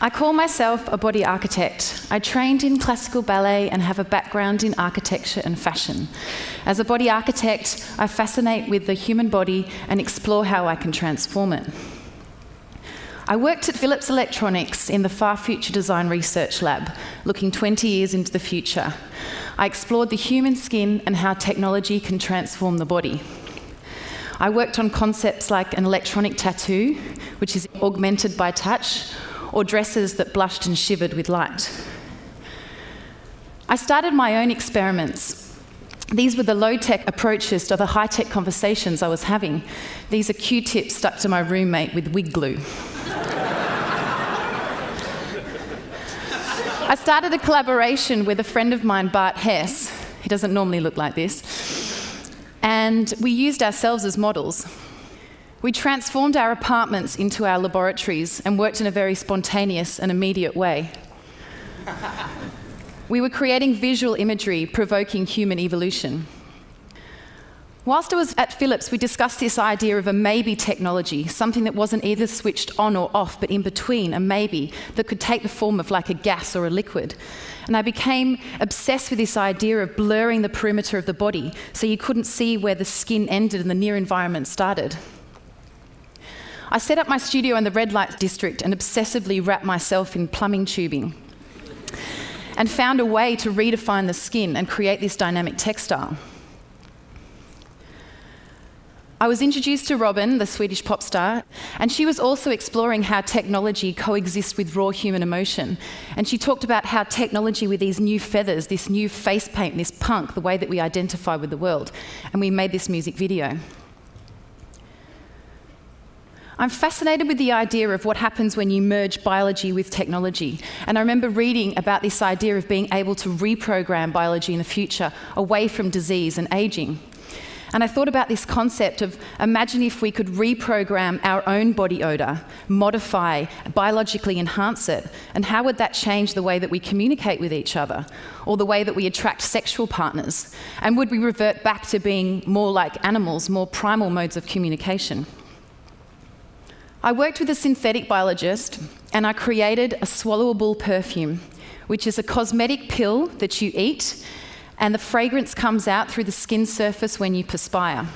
I call myself a body architect. I trained in classical ballet and have a background in architecture and fashion. As a body architect, I fascinate with the human body and explore how I can transform it. I worked at Philips Electronics in the Far Future Design Research Lab, looking 20 years into the future. I explored the human skin and how technology can transform the body. I worked on concepts like an electronic tattoo, which is augmented by touch, or dresses that blushed and shivered with light. I started my own experiments. These were the low-tech approaches to the high-tech conversations I was having. These are Q-tips stuck to my roommate with wig glue. I started a collaboration with a friend of mine, Bart Hess. He doesn't normally look like this. And we used ourselves as models. We transformed our apartments into our laboratories and worked in a very spontaneous and immediate way. We were creating visual imagery provoking human evolution. Whilst I was at Philips, we discussed this idea of a maybe technology, something that wasn't either switched on or off, but in between, a maybe, that could take the form of like a gas or a liquid. And I became obsessed with this idea of blurring the perimeter of the body so you couldn't see where the skin ended and the near environment started. I set up my studio in the red light district and obsessively wrapped myself in plumbing tubing and found a way to redefine the skin and create this dynamic textile. I was introduced to Robin, the Swedish pop star, and she was also exploring how technology coexists with raw human emotion. And she talked about how technology with these new feathers, this new face paint, this punk, the way that we identify with the world. And we made this music video. I'm fascinated with the idea of what happens when you merge biology with technology. And I remember reading about this idea of being able to reprogram biology in the future away from disease and aging. And I thought about this concept of, imagine if we could reprogram our own body odour, modify, biologically enhance it, and how would that change the way that we communicate with each other, or the way that we attract sexual partners? And would we revert back to being more like animals, more primal modes of communication? I worked with a synthetic biologist and I created a swallowable perfume, which is a cosmetic pill that you eat and the fragrance comes out through the skin surface when you perspire.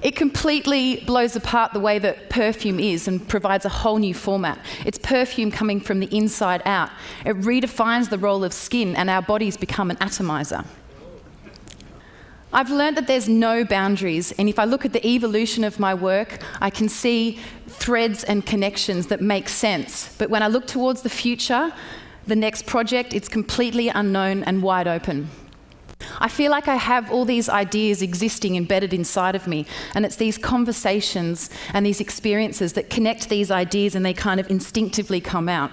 It completely blows apart the way that perfume is and provides a whole new format. It's perfume coming from the inside out. It redefines the role of skin and our bodies become an atomizer. I've learned that there's no boundaries, and if I look at the evolution of my work, I can see threads and connections that make sense. But when I look towards the future, the next project, it's completely unknown and wide open. I feel like I have all these ideas existing embedded inside of me, and it's these conversations and these experiences that connect these ideas and they kind of instinctively come out.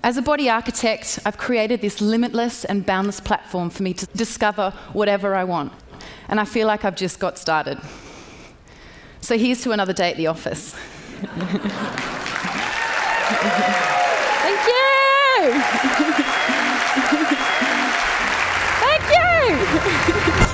As a body architect, I've created this limitless and boundless platform for me to discover whatever I want. And I feel like I've just got started. So here's to another day at the office. Thank you! Thank you!